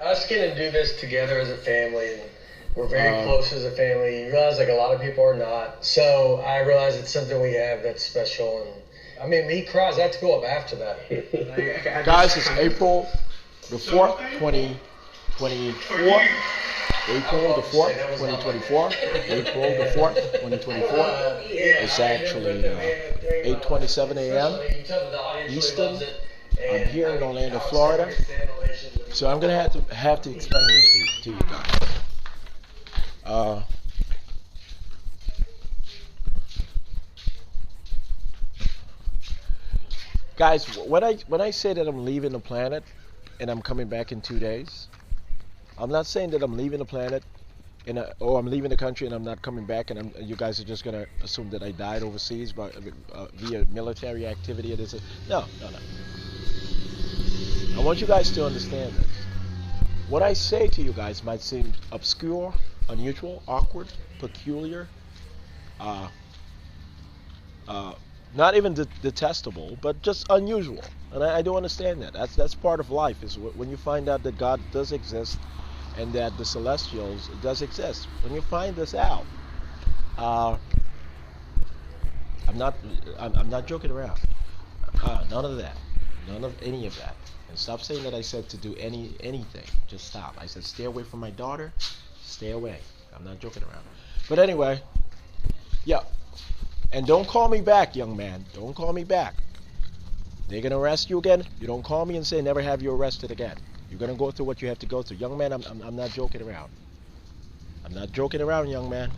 us getting to do this together as a family, and we're very close as a family. You realize like a lot of people are not. So I realize it's something we have that's special. And I mean, he cries. I have to go up after that. Guys, it's April the 4th, 2024. April the 4th, 2024. April the 4th, 2024. It's actually 8:27 a.m. Eastern. I'm here in Orlando, Florida. So I'm gonna have to explain this to you guys. Guys, when I say that I'm leaving the planet and I'm coming back in 2 days, I'm not saying that I'm leaving the planet or I'm leaving the country and I'm not coming back, and you guys are just gonna assume that I died overseas via military activity. No. I want you guys to understand this. What I say to you guys might seem obscure, unusual, awkward, peculiar, not even detestable, but just unusual. And I do understand that. That's part of life, is when you find out that God does exist and that the celestials does exist. When you find this out, I'm not joking around. None of that. None of any of that. And stop saying that I said to do anything. Just stop. I said stay away from my daughter. Stay away. I'm not joking around. But anyway, yeah. And don't call me back, young man. Don't call me back. They're gonna arrest you again. You don't call me and say never have you arrested again. You're gonna go through what you have to go through, young man. I'm not joking around. I'm not joking around, young man.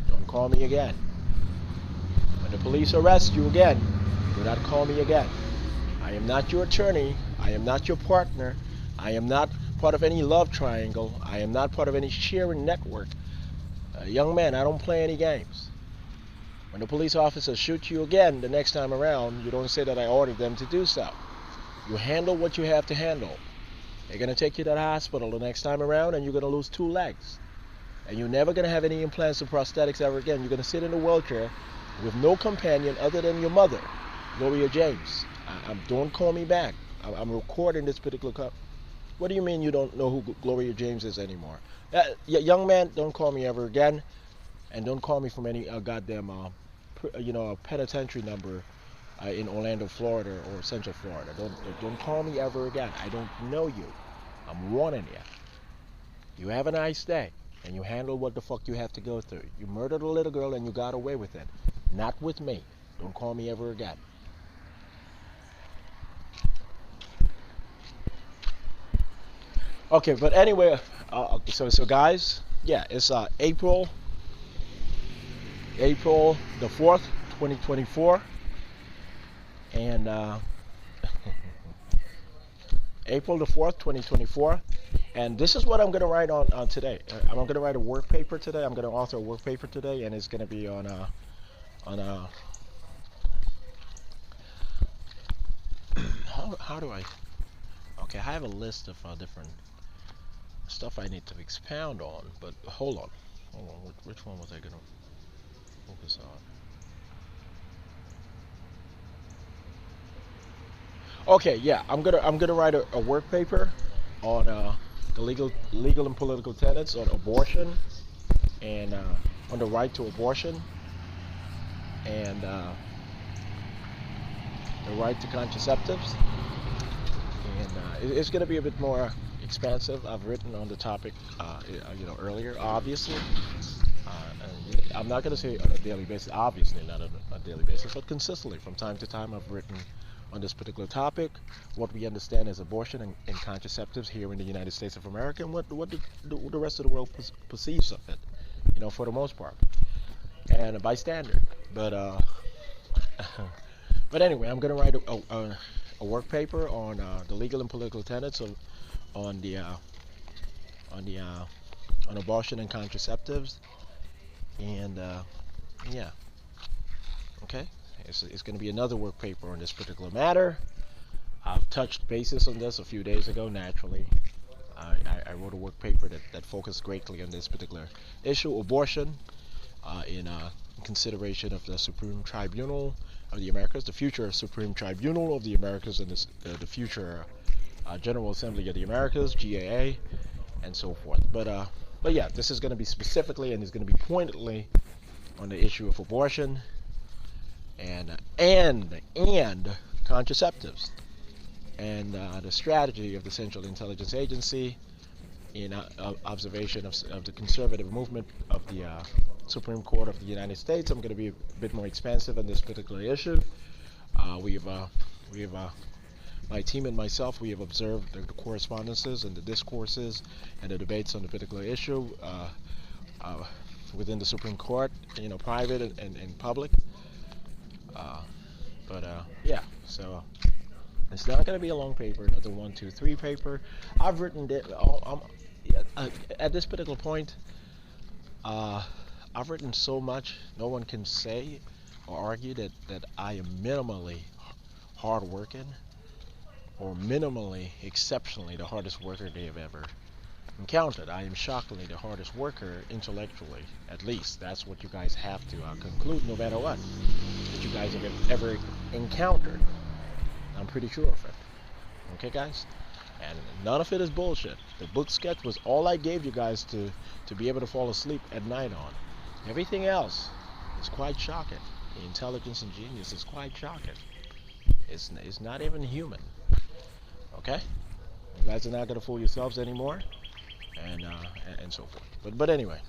Don't call me again. When the police arrest you again, do not call me again. I am not your attorney. I am not your partner. I am not part of any love triangle. I am not part of any sharing network. Young man, I don't play any games. When the police officer shoots you again the next time around, you don't say that I ordered them to do so. You handle what you have to handle. They're going to take you to the hospital the next time around, and you're going to lose 2 legs. And you're never going to have any implants or prosthetics ever again. You're going to sit in a wheelchair with no companion other than your mother, Gloria James. Don't call me back. I'm recording this particular cup. What do you mean you don't know who Gloria James is anymore? Young man, don't call me ever again, and don't call me from any goddamn penitentiary number in Orlando, Florida, or Central Florida. Don't call me ever again. I don't know you. I'm warning you. You have a nice day, and you handle what the fuck you have to go through. You murdered a little girl and you got away with it. Not with me. Don't call me ever again. Okay, but anyway, so guys, yeah, it's April the 4th, 2024, and April the 4th, 2024, and this is what I'm going to write on today. I'm going to write a work paper today. I'm going to author a work paper today, and it's going to be on how do I? Okay, I have a list of different stuff I need to expound on, but hold on. Which one was I gonna focus on? Okay, yeah, I'm gonna write a work paper on the legal and political tenets on abortion, and on the right to abortion, and the right to contraceptives, and it's gonna be a bit more expansive. I've written on the topic, earlier, obviously. I'm not going to say on a daily basis, obviously not on a daily basis, but consistently from time to time I've written on this particular topic, what we understand as abortion and contraceptives here in the United States of America, and what the rest of the world perceives of it, for the most part, and by standard. But but anyway, I'm going to write a work paper on the legal and political tenets on abortion and contraceptives, and yeah, okay, it's going to be another work paper on this particular matter. I've touched bases on this a few days ago. Naturally, I wrote a work paper that focused greatly on this particular issue, abortion, in consideration of the Supreme Tribunal of the Americas, the future Supreme Tribunal of the Americas, and the future General Assembly of the Americas, GAA, and so forth. But yeah, this is going to be specifically and is going to be pointedly on the issue of abortion and contraceptives and the strategy of the Central Intelligence Agency in observation of the conservative movement of the Supreme Court of the United States. I'm going to be a bit more expansive on this particular issue. We've my team and myself, we have observed the correspondences and the discourses and the debates on the particular issue within the Supreme Court, private and public. Yeah, so it's not going to be a long paper, another 1, 2, 3 paper. I've written it. At this particular point, I've written so much, no one can say or argue that I am minimally hardworking or minimally, exceptionally the hardest worker they have ever encountered. I am shockingly the hardest worker intellectually, at least. That's what you guys have to conclude no matter what that you guys have ever encountered. I'm pretty sure of it. Okay, guys? And none of it is bullshit. The book sketch was all I gave you guys to be able to fall asleep at night on. Everything else is quite shocking. The intelligence and genius is quite shocking. It's not even human. Okay? You guys are not going to fool yourselves anymore. And so forth. But anyway.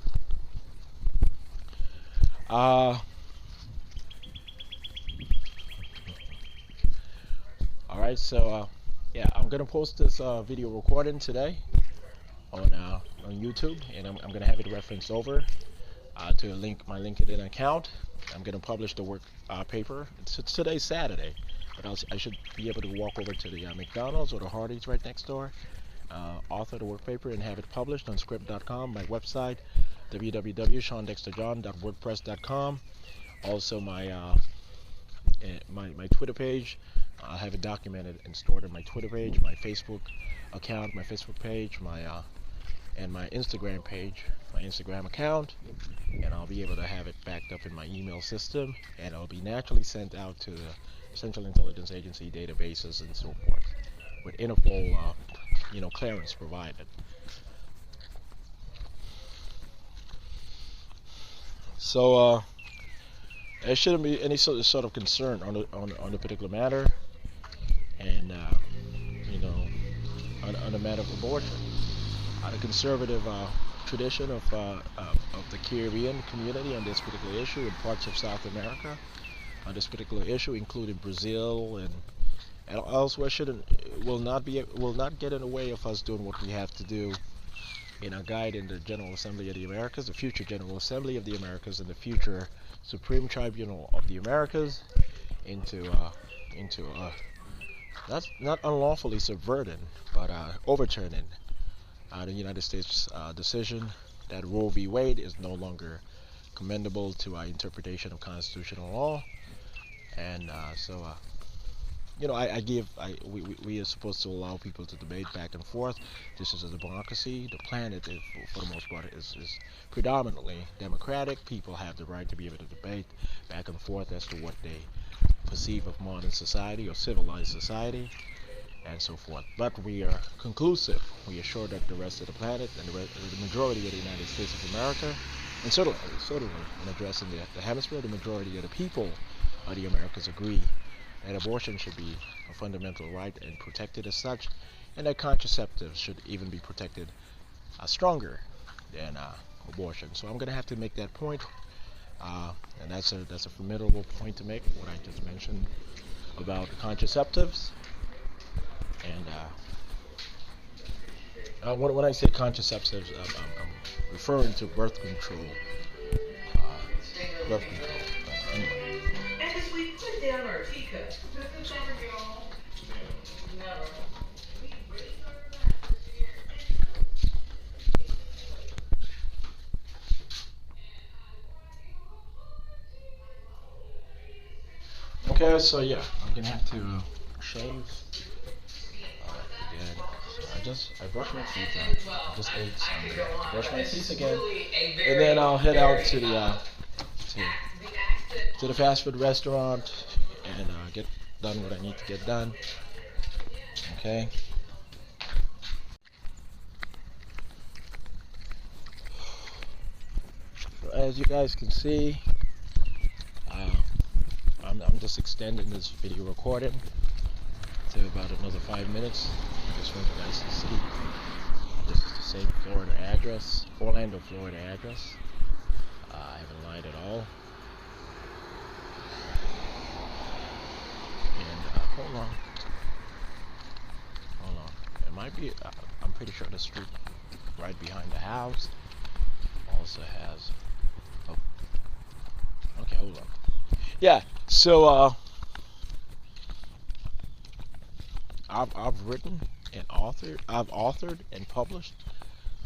Alright, so yeah, I'm gonna post this video recording today on YouTube, and I'm gonna have it referenced over to my LinkedIn account. I'm gonna publish the work paper. Today's Saturday, but I should be able to walk over to the McDonald's or the Hardee's right next door, author the work paper, and have it published on script.com, my website, www.shawndexterjohn.wordpress.com. Also my Twitter page. I have it documented and stored on my Twitter page, my Facebook account, my Facebook page, and my Instagram page, my Instagram account, and I'll be able to have it backed up in my email system, and it'll be naturally sent out to the Central Intelligence Agency databases and so forth, with INTERPOL, clearance provided. So there shouldn't be any sort of concern on the particular matter, and on the matter of abortion. The conservative tradition of the Caribbean community on this particular issue in parts of South America on this particular issue, including Brazil and elsewhere, will not get in the way of us doing what we have to do in our guide in the General Assembly of the Americas, the future General Assembly of the Americas, and the future Supreme Tribunal of the Americas, into not unlawfully subverting, but overturning the United States decision that Roe v. Wade is no longer commendable to our interpretation of constitutional law. And we are supposed to allow people to debate back and forth. This is a democracy. The planet, for the most part, is predominantly democratic. People have the right to be able to debate back and forth as to what they perceive of modern society or civilized society, and so forth. But we are conclusive. We are sure that the rest of the planet and the majority of the United States of America, and certainly in addressing the hemisphere, the majority of the people of the Americas agree that abortion should be a fundamental right and protected as such, and that contraceptives should even be protected stronger than abortion. So I'm going to have to make that point, and that's a formidable point to make, what I just mentioned about contraceptives. And when I say contraceptives, I'm referring to birth control. Anyway. And as we put down our teacup, okay, so yeah, I'm gonna have to shave again. So I brushed my teeth out. I just ate, so I'm gonna brush my teeth again, and then I'll head out to the fast food restaurant and get done what I need to get done. Okay, As you guys can see, I'm just extending this video recording to about another 5 minutes. I just want you guys to see this is the same Florida address, Orlando, Florida address. I haven't lied at all. And hold on. It might be. I'm pretty sure the street right behind the house also has. Oh. Okay, hold on. Yeah. So I've written and authored. I've authored and published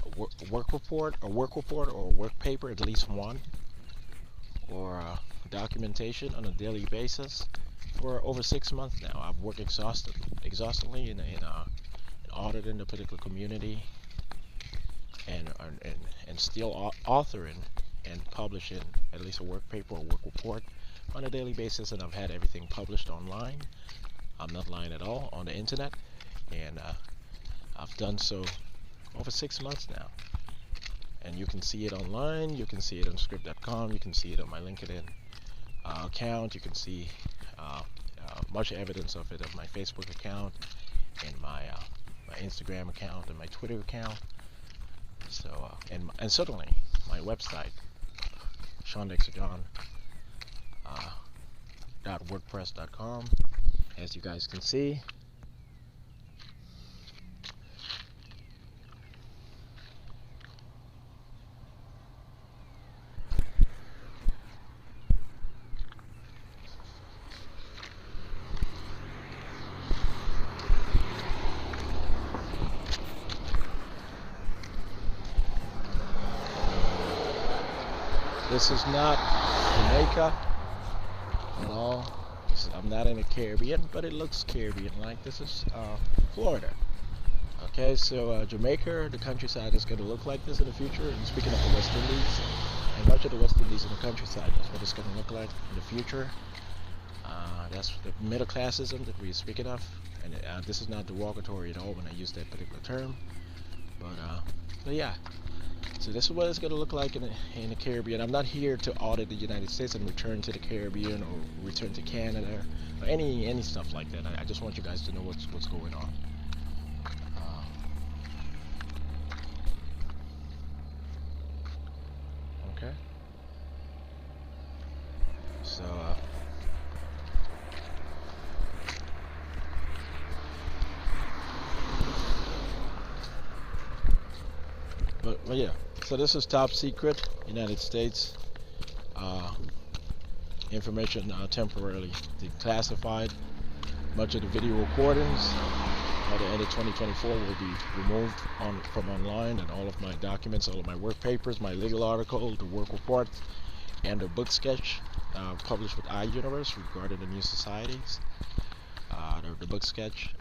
a work report, or a work paper, at least one, or documentation on a daily basis for over 6 months now. I've worked exhaustively in auditing the particular community, and still authoring and publishing at least a work paper or work report on a daily basis, and I've had everything published online. I'm not lying at all, on the internet, and I've done so over 6 months now. And you can see it online, you can see it on script.com, you can see it on my LinkedIn account, you can see much evidence of it on my Facebook account, and my Instagram account, and my Twitter account. So and certainly my website, Shawn Dexter John .wordpress.com, as you guys can see. This is not Jamaica at all. I'm not in the Caribbean, but it looks Caribbean-like. This is Florida. Okay, so Jamaica, the countryside is going to look like this in the future. And speaking of the West Indies, and much of the West Indies in the countryside, that's what it's going to look like in the future. That's the middle classism that we're speaking of. And this is not derogatory at all when I use that particular term. But yeah. So this is what it's going to look like in the Caribbean. I'm not here to audit the United States and return to the Caribbean or return to Canada or any stuff like that. I just want you guys to know what's going on. Okay. So but yeah. So this is top secret, United States. Information temporarily declassified. Much of the video recordings by the end of 2024 will be removed from online, and all of my documents, all of my work papers, my legal article, the work report, and the book sketch published with iUniverse regarding the new societies. The book sketch,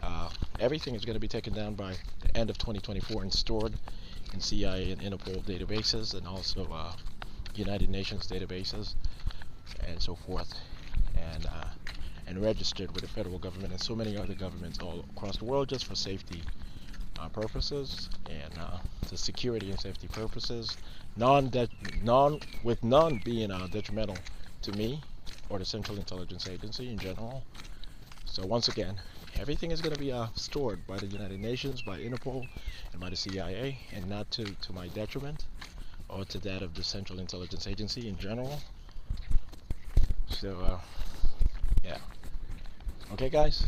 everything is going to be taken down by the end of 2024 and stored in CIA and INTERPOL databases, and also United Nations databases, and so forth, and registered with the federal government and so many other governments all across the world, just for safety purposes, and the security and safety purposes, with none being detrimental to me or the Central Intelligence Agency in general. So once again, everything is going to be stored by the United Nations, by Interpol, and by the CIA, and not to my detriment or to that of the Central Intelligence Agency in general. So, yeah. Okay, guys?